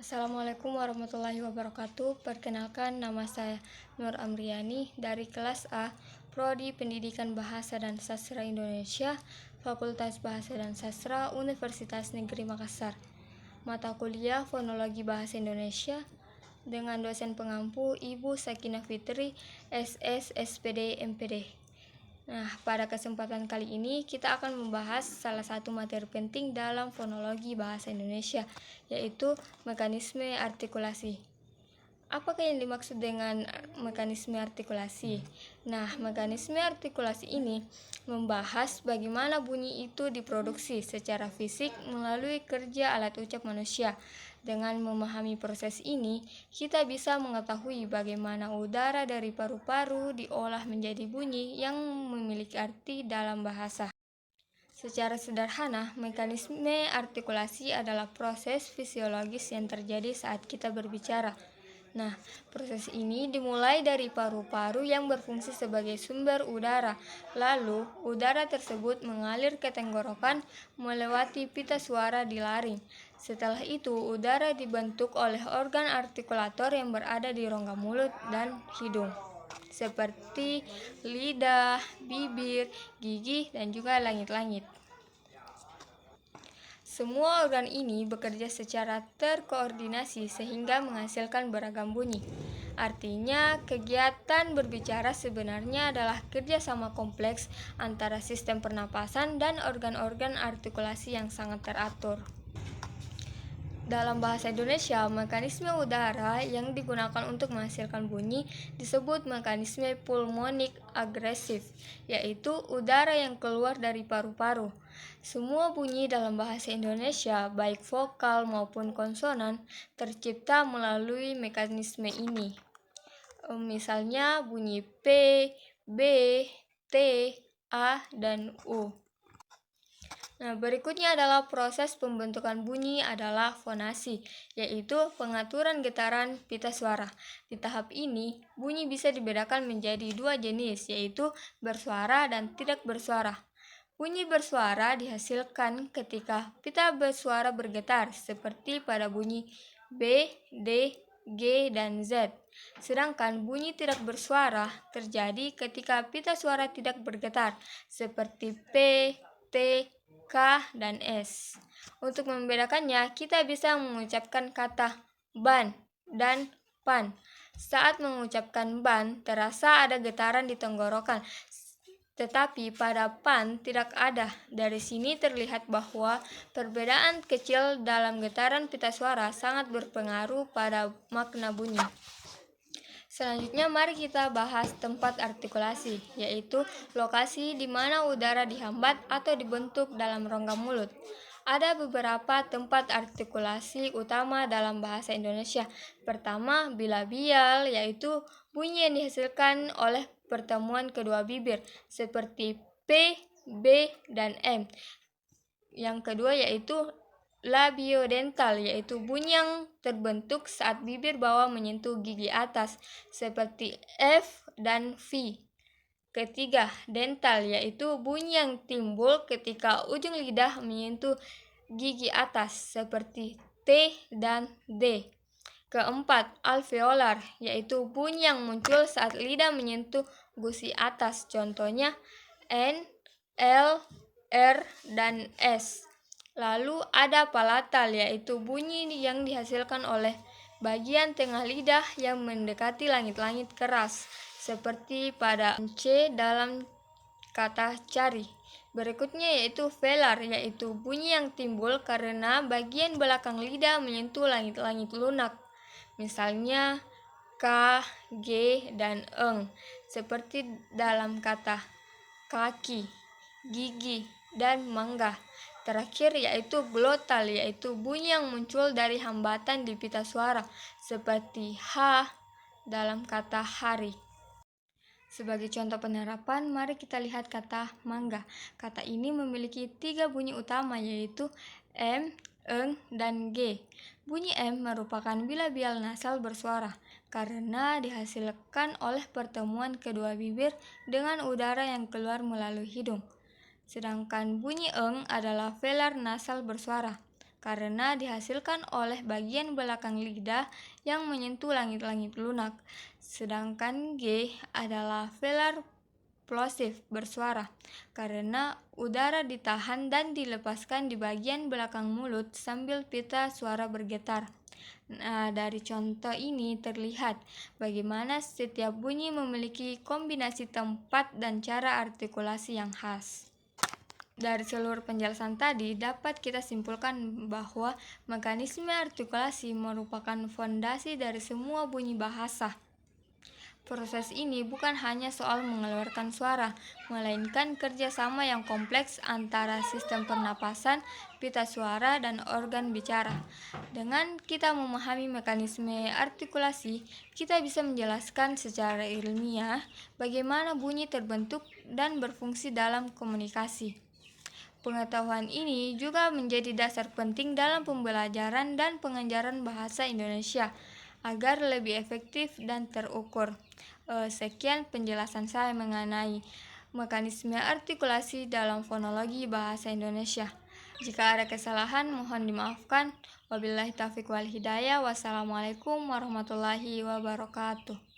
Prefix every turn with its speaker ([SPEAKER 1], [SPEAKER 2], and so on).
[SPEAKER 1] Assalamualaikum warahmatullahi wabarakatuh. Perkenalkan, nama saya Nur Amriani dari kelas A, Prodi Pendidikan Bahasa dan Sastra Indonesia, Fakultas Bahasa dan Sastra, Universitas Negeri Makassar. Mata kuliah Fonologi Bahasa Indonesia dengan dosen pengampu Ibu Sakinah Fitri, SS, SPD, MPD. Nah, pada kesempatan kali ini kita akan membahas salah satu materi penting dalam fonologi bahasa Indonesia, yaitu mekanisme artikulasi. Apakah yang dimaksud dengan mekanisme artikulasi? Nah, mekanisme artikulasi ini membahas bagaimana bunyi itu diproduksi secara fisik melalui kerja alat ucap manusia. Dengan memahami proses ini, kita bisa mengetahui bagaimana udara dari paru-paru diolah menjadi bunyi yang memiliki arti dalam bahasa. Secara sederhana, mekanisme artikulasi adalah proses fisiologis yang terjadi saat kita berbicara. Nah, proses ini dimulai dari paru-paru yang berfungsi sebagai sumber udara. Lalu, udara tersebut mengalir ke tenggorokan melewati pita suara di laring. Setelah itu, udara dibentuk oleh organ artikulator yang berada di rongga mulut dan hidung, seperti lidah, bibir, gigi, dan juga langit-langit. Semua organ ini bekerja secara terkoordinasi sehingga menghasilkan beragam bunyi. Artinya, kegiatan berbicara sebenarnya adalah kerjasama kompleks antara sistem pernapasan dan organ-organ artikulasi yang sangat teratur. Dalam bahasa Indonesia, mekanisme udara yang digunakan untuk menghasilkan bunyi disebut mekanisme pulmonik agresif, yaitu udara yang keluar dari paru-paru. Semua bunyi dalam bahasa Indonesia, baik vokal maupun konsonan, tercipta melalui mekanisme ini. Misalnya bunyi P, B, T, A, dan U. Nah, berikutnya adalah proses pembentukan bunyi adalah fonasi, yaitu pengaturan getaran pita suara. Di tahap ini, bunyi bisa dibedakan menjadi dua jenis, yaitu bersuara dan tidak bersuara. Bunyi bersuara dihasilkan ketika pita bersuara bergetar, seperti pada bunyi B, D, G, dan Z. Sedangkan bunyi tidak bersuara terjadi ketika pita suara tidak bergetar, seperti P, T, K, dan S. Untuk membedakannya, kita bisa mengucapkan kata ban dan pan. Saat mengucapkan ban, terasa ada getaran di tenggorokan, tetapi pada pan tidak ada. Dari sini terlihat bahwa perbedaan kecil dalam getaran pita suara sangat berpengaruh pada makna bunyi. Selanjutnya, mari kita bahas tempat artikulasi, yaitu lokasi di mana udara dihambat atau dibentuk dalam rongga mulut. Ada beberapa tempat artikulasi utama dalam bahasa Indonesia. Pertama, bilabial, yaitu bunyi yang dihasilkan oleh pertemuan kedua bibir, seperti P, B, dan M. Yang kedua yaitu labiodental, yaitu bunyi yang terbentuk saat bibir bawah menyentuh gigi atas, seperti F dan V. Ketiga, dental, yaitu bunyi yang timbul ketika ujung lidah menyentuh gigi atas, seperti T dan D. Keempat, alveolar, yaitu bunyi yang muncul saat lidah menyentuh gusi atas, contohnya N, L, R, dan S. Lalu ada palatal, yaitu bunyi yang dihasilkan oleh bagian tengah lidah yang mendekati langit-langit keras, seperti pada C dalam kata cari. Berikutnya yaitu velar, yaitu bunyi yang timbul karena bagian belakang lidah menyentuh langit-langit lunak, misalnya K, G, dan eng, seperti dalam kata kaki, gigi, dan mangga. Terakhir yaitu glotal, yaitu bunyi yang muncul dari hambatan di pita suara, seperti H dalam kata hari. Sebagai contoh penerapan, mari kita lihat kata mangga. Kata ini memiliki 3 bunyi utama, yaitu M, eng, dan G. Bunyi M merupakan bilabial nasal bersuara karena dihasilkan oleh pertemuan kedua bibir dengan udara yang keluar melalui hidung. Sedangkan bunyi eng adalah velar nasal bersuara karena dihasilkan oleh bagian belakang lidah yang menyentuh langit-langit lunak. Sedangkan G adalah velar plosif bersuara, karena udara ditahan dan dilepaskan di bagian belakang mulut sambil pita suara bergetar. Nah, dari contoh ini terlihat bagaimana setiap bunyi memiliki kombinasi tempat dan cara artikulasi yang khas. Dari seluruh penjelasan tadi, dapat kita simpulkan bahwa mekanisme artikulasi merupakan fondasi dari semua bunyi bahasa. Proses ini bukan hanya soal mengeluarkan suara, melainkan kerjasama yang kompleks antara sistem pernapasan, pita suara, dan organ bicara. Dengan kita memahami mekanisme artikulasi, kita bisa menjelaskan secara ilmiah bagaimana bunyi terbentuk dan berfungsi dalam komunikasi. Pengetahuan ini juga menjadi dasar penting dalam pembelajaran dan pengajaran bahasa Indonesia agar lebih efektif dan terukur. Sekian penjelasan saya mengenai mekanisme artikulasi dalam fonologi bahasa Indonesia. Jika ada kesalahan, mohon dimaafkan. Wabillahi taufiq wal hidayah. Wassalamualaikum warahmatullahi wabarakatuh.